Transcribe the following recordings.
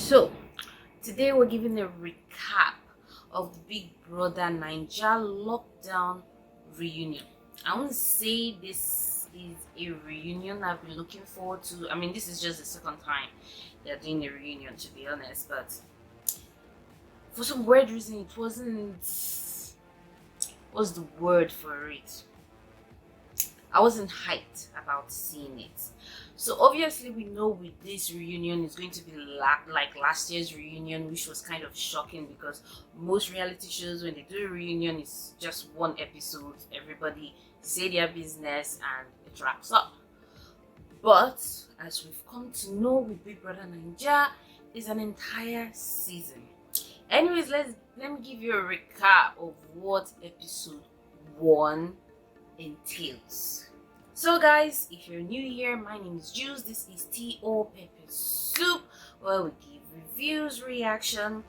So, today we're giving a recap of the Big Brother Bbnaija Lockdown reunion. I won't say this is a reunion I've been looking forward to. I mean, this is just the second time they're doing a reunion, to be honest, but for some weird reason, it wasn't. What's the word for it? I wasn't hyped about seeing it. So obviously we know with this reunion it's going to be like last year's reunion, which was kind of shocking because most reality shows, when they do a reunion, it's just one episode, everybody say their business and it wraps up. But as we've come to know with Big Brother Bbnaija, it's an entire season. Anyways, let me give you a recap of what episode 1 entails. So guys, if you're new here, my name is Juice. This is T.O. Pepper Soup, where we give reviews, reaction,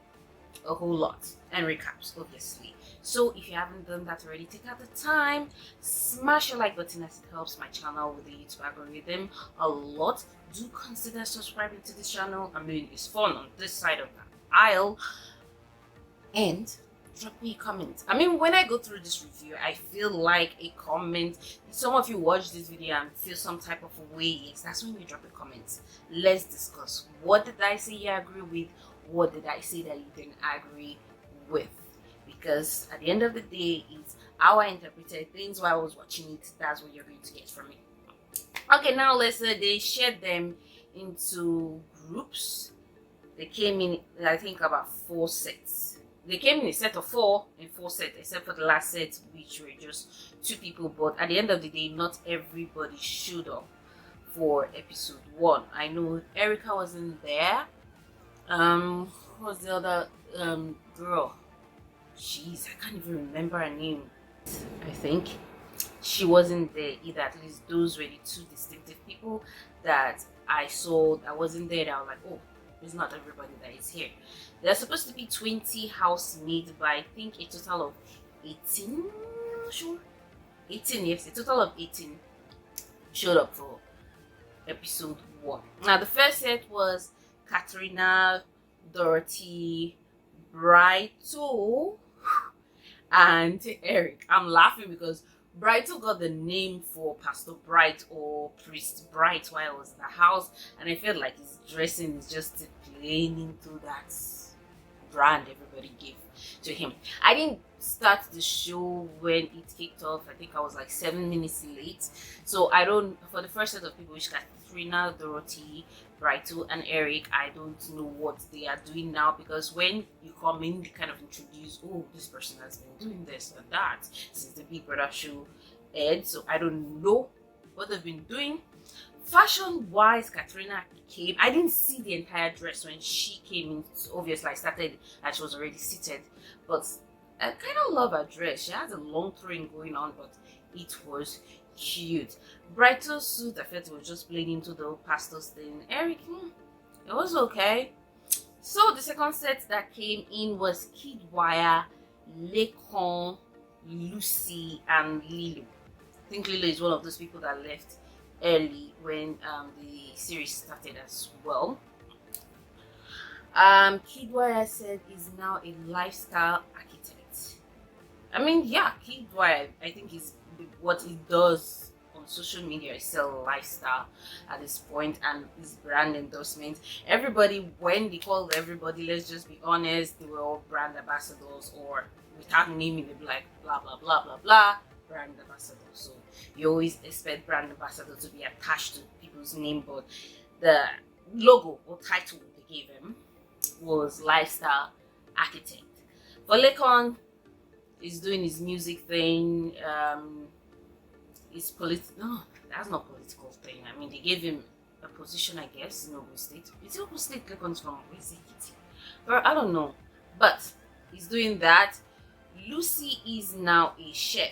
a whole lot, and recaps, obviously. So if you haven't done that already, take out the time, smash your like button as it helps my channel with the YouTube algorithm a lot. Do consider subscribing to this channel. I mean, it's fun on this side of the aisle. And drop me a comment. I mean, when I go through this review, I feel like a comment. Some of you watch this video and feel some type of a way. Yes, that's when you drop a comment. Let's discuss. What did I say you agree with? What did I say that you didn't agree with? Because at the end of the day, it's how I interpreted things while I was watching it. That's what you're going to get from me. Okay, now let's say they shared them into groups. They came in, I think, about 4 sets. They came in a set of 4 in 4 sets, except for the last set, which were just 2 people. But at the end of the day, not everybody showed up for episode 1. I know Erica wasn't there. Who was the other girl? Jeez, I can't even remember her name. I think she wasn't there either. At least those were the 2 distinctive people that I saw that wasn't there. That I was like, oh, it's not everybody that is here. There's supposed to be 20 housemates, but I think a total of 18. I'm not sure. 18, yes, a total of 18 showed up for episode 1. Now, the first set was Katrina, Dorothy, Brighto, and Eric. I'm laughing because Brighto got the name for Pastor Bright or Priest Bright while I was in the house, and I felt like his dressing is just playing into that brand everybody gave to him. I didn't start the show when it kicked off. I think I was like 7 minutes late, so I don't, for the first set of people, which got Katrina, Dorothy, Brighto, and Eric, I don't know what they are doing now, because when you come in, they kind of introduce, oh, this person has been doing this and that since the Big Brother show aired, so I don't know what they've been doing. Fashion wise, Katrina came. I didn't see the entire dress when she came in. So obviously, I started and she was already seated. But I kind of love her dress. She has a long train going on, but it was cute. Brighto's suit, I felt it was just playing into the old pastor's thing. Eric, it was okay. So the second set that came in was Kidwire, Lekon, Lucy, and Lilo. I think Lilo is one of those people that left early when the series started as well. Kidwire said is now a lifestyle architect. I mean, yeah, Kidwire, I think is what he does on social media is sell lifestyle at this point, and his brand endorsement. Everybody, when they called everybody, let's just be honest, they were all brand ambassadors, or without naming it, like blah blah blah blah blah brand ambassador. So you always expect brand ambassador to be attached to people's name, but the logo or title they gave him was lifestyle architect. For Lekon, he's doing his music thing. His no, that's not political thing. I mean, they gave him a position, I guess, in Ogun State. It's Ogun State. Lekon's from Ekiti, or I don't know, but he's doing that. Lucy is now a chef.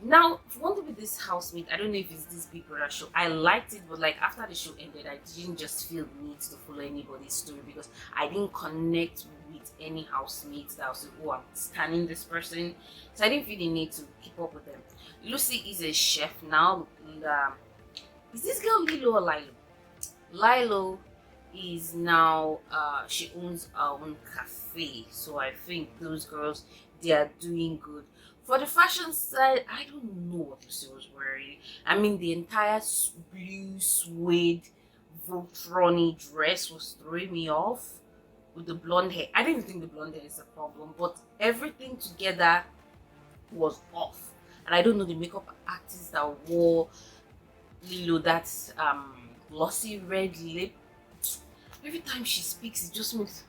Now, if you want to be this housemate, I don't know if it's this Big Brother show. I liked it, but like after the show ended, I didn't just feel the need to follow anybody's story because I didn't connect with any housemates that was like, oh, I'm scanning this person. So I didn't feel the need to keep up with them. Lucy is a chef now. Is this girl Lilo or Lilo? Lilo is now she owns her own cafe. So I think those girls, they are doing good. For the fashion side, I don't know what Lucy was wearing. I mean, the entire blue suede Voltron dress was throwing me off with the blonde hair. I didn't think the blonde hair is a problem, but everything together was off. And I don't know the makeup artist that wore Lilo that glossy red lip. Every time she speaks, it just makes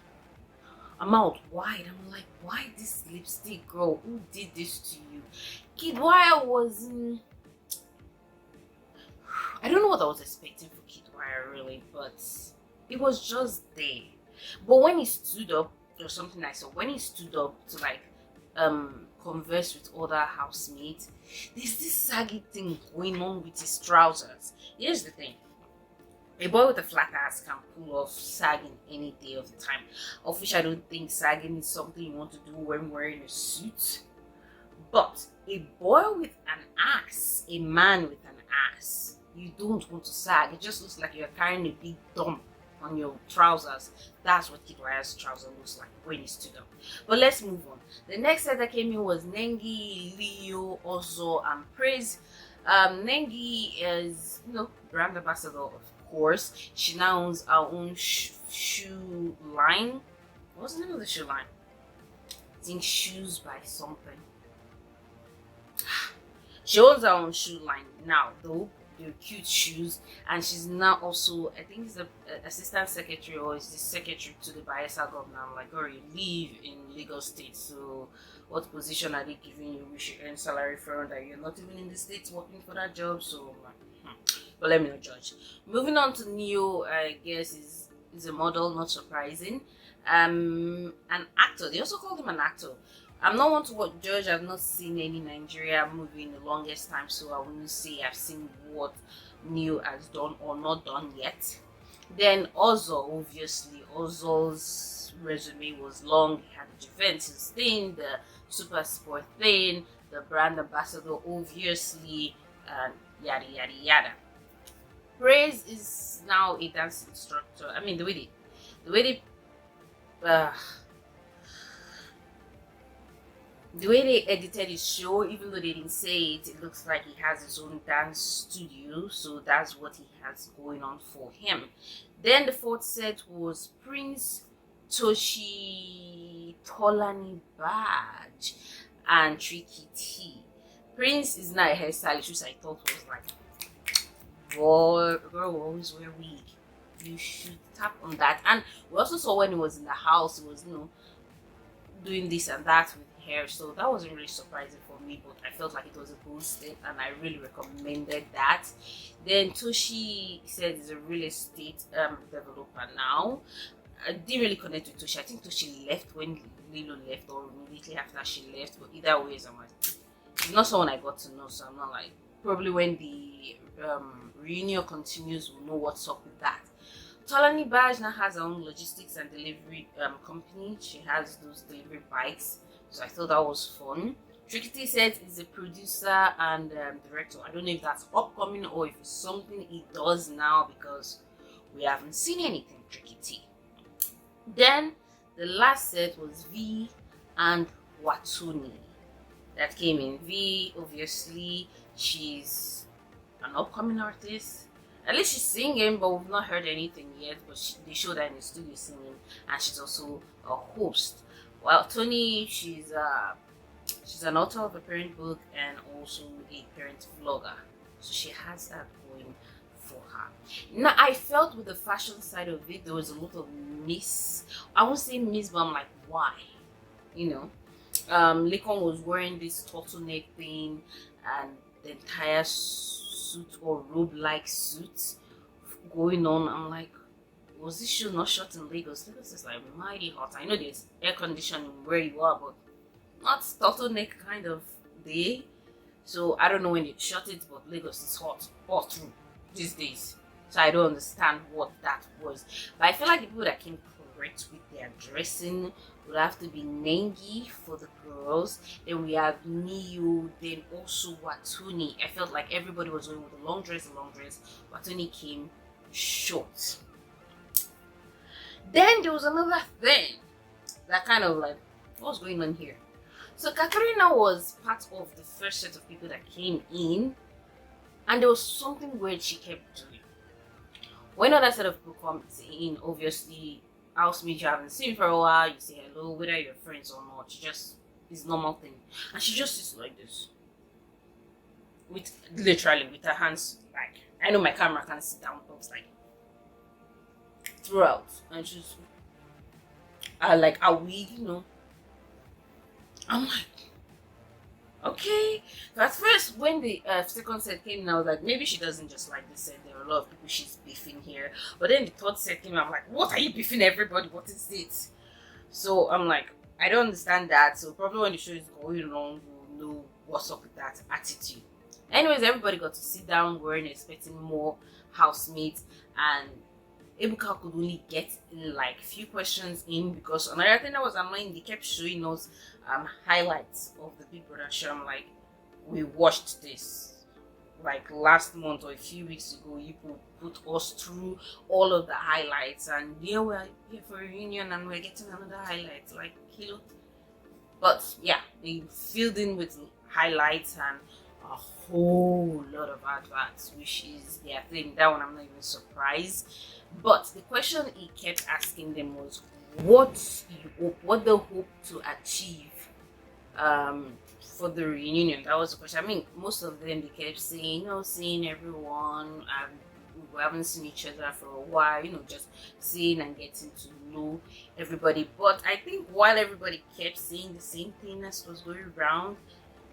her mouth wide. I'm like, why this lipstick, girl? Who did this to you? Kid Wire was I don't know what I was expecting for Kid Wire really, but it was just there. But when he stood up, there was something I saw. When he stood up to like converse with other housemates, there's this saggy thing going on with his trousers. Here's the thing. A boy with a flat ass can pull off sagging any day of the time. Of which I don't think sagging is something you want to do when wearing a suit. But a boy with an ass, a man with an ass, you don't want to sag. It just looks like you're carrying a big dump on your trousers. That's what Kid Wire's trouser looks like when he stood up. But let's move on. The next set that came in was Nengi, Leo, Ozo, and Praise. Nengi is, brand ambassador, of course. She now owns her own shoe line. What's the name of the shoe line? I think Shoes by something. She owns her own shoe line now, though. They're cute shoes, and she's now also, I think, is the assistant secretary or is the secretary to the Bayelsa governor. I'm like, girl, you live in Lagos State, so what position are they giving you? We should earn salary for that. You're not even in the States working for that job, so but let me not judge. Moving on to Neo, I guess is a model, not surprising. An actor. They also called him an actor. I'm not one to watch judge. I've not seen any Nigeria movie in the longest time, so I wouldn't say I've seen what Neo has done or not done yet. Then Ozo, obviously, Ozo's resume was long. He had the Juventus thing, the Super Sport thing, the brand ambassador, obviously, and yada yada yada. Praise is now a dance instructor. I mean, the way they edited his show, even though they didn't say it, it looks like he has his own dance studio, so that's what he has going on for him. Then the fourth set was Prince, Toshi, Tolani Badge, and Tricky T. Prince is not a hairstylist, which I thought was like, girl will always wear wig. You should tap on that. And we also saw when he was in the house, he was, doing this and that with hair, so that wasn't really surprising for me, but I felt like it was a good step and I really recommended that. Then Toshi said he's a real estate developer now. I didn't really connect with Toshi. I think Toshi left when Lilo left or immediately after she left, but either way, I'm like, it's not someone I got to know, so I'm not like, probably when the reunion continues, we'll know what's up with that. Tolani Badge now has her own logistics and delivery company. She has those delivery bikes, so I thought that was fun. Tricky T said he's a producer and director. I don't know if that's upcoming or if it's something he does now because we haven't seen anything Tricky T. Then the last set was V and Watuni that came in. V, obviously, she's an upcoming artist. At least she's singing, but we've not heard anything yet. But they showed her in the studio singing, and she's also a host. While Tony, she's an author of a parent book and also a parent vlogger. So she has that going for her. Now, I felt with the fashion side of it, there was a lot of I won't say miss, but I'm like, why? Lekon was wearing this turtleneck thing and the entire suit or robe-like suit going on. I'm like, was this show not shot in Lagos? Lagos is like mighty hot. I know there's air conditioning where you are, but not turtleneck kind of day. So I don't know when they shot it, but Lagos is hot all through these days. So I don't understand what that was. But I feel like the people that came correct with their dressing would have to be Nengi for the girls. Then we have Neo, then also Watuni. I felt like everybody was going with a long dress. Watuni came short. Then there was another thing that kind of like, what's going on here? So Katrina was part of the first set of people that came in, and there was something weird she kept doing. When other set of people come in, obviously housemates you haven't seen for a while, you say hello, whether you're friends or not. She just is normal thing, and she just sits like this, with literally with her hands like, I know my camera can't sit down, but like throughout, and she's like, are we, I'm like, okay. So at first, when the second set came in, I was like, maybe she doesn't just like this set. There are a lot of people she's beefing here. But then the third set came in, I'm like, what are you beefing everybody? What is it? So I'm like, I don't understand that. So probably when the show is going on, we'll know what's up with that attitude. Anyways, everybody got to sit down. We weren't expecting more housemates, and Ebuka could only get in like few questions in, because another thing that was annoying, they kept showing us highlights of the Big Brother show. I'm like, we watched this like last month or a few weeks ago. You put us through all of the highlights, and yeah, we're here for a reunion and we're getting another highlight, like kilo. But yeah, they filled in with highlights and a whole lot of adverts, which is their thing. That one I'm not even surprised. But the question he kept asking them was, what they hope to achieve for the reunion. That was the question. I mean, most of them, they kept saying, seeing everyone, we haven't seen each other for a while, just seeing and getting to know everybody. But I think while everybody kept saying the same thing as was going around,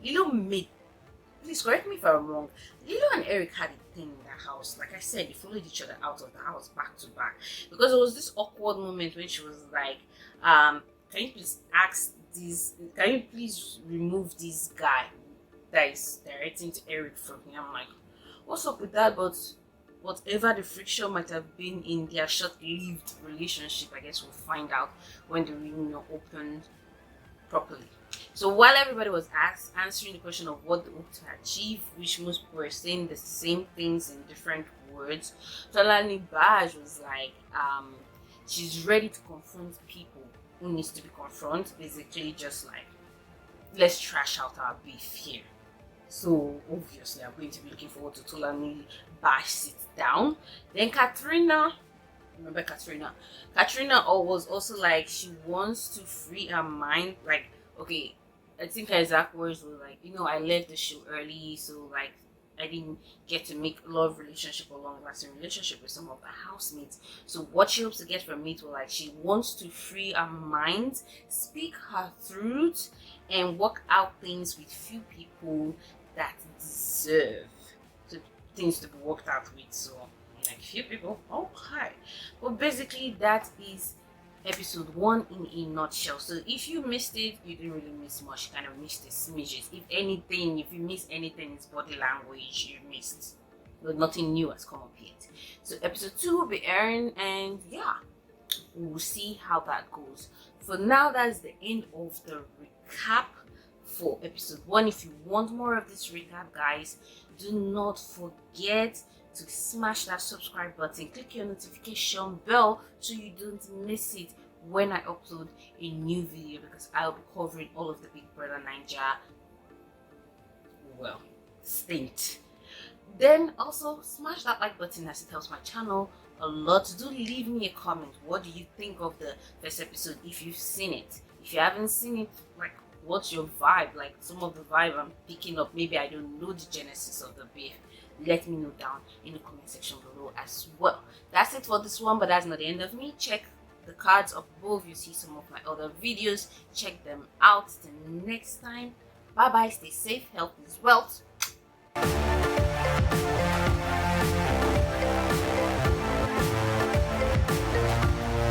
please correct me if I'm wrong, Lilo and Eric had a thing in the house. Like I said, they followed each other out of the house back to back, because there was this awkward moment when she was like, can you please remove this guy that is directing to Eric from me? I'm like, what's up with that? But whatever the friction might have been in their short-lived relationship, I guess we'll find out when the reunion opened properly. So while everybody was answering the question of what they hope to achieve, which most people were saying the same things in different words, Tolani Baj was like, she's ready to confront people who needs to be confronted. Basically, just like, let's trash out our beef here. So obviously, I'm going to be looking forward to Tolani Baj sit down. Then Katrina. Remember Katrina? Katrina was also like, she wants to free her mind. Like, okay, I think her exact words were like, I left the show early, so like I didn't get to make a lot of relationship or long-lasting relationship with some of the housemates. So what she hopes to get from it was like, she wants to free her mind, speak her truth, and work out things with few people that deserve things to be worked out with. So like few people, okay. But basically that is episode 1 in a nutshell. So if you missed it, you didn't really miss much. You kind of missed the smidges. If anything, if you miss anything, it's body language you missed. But nothing new has come up yet. So episode 2 will be airing, and yeah, we'll see how that goes. For now, that's the end of the recap for episode 1. If you want more of this recap, guys, do not forget to smash that subscribe button, click your notification bell so you don't miss it when I upload a new video, because I'll be covering all of the Big Brother Naija stint. Then also smash that like button, as it helps my channel a lot. Do leave me a comment. What do you think of the first episode if you've seen it? If you haven't seen it, like, what's your vibe? Like, some of the vibe I'm picking up, maybe I don't know the genesis of the beef. Let me know down in the comment section below as well. That's it for this one, but that's not the end of me. Check the cards up above. You see some of my other videos. Check them out. Till next time, bye bye, stay safe, health is wealth.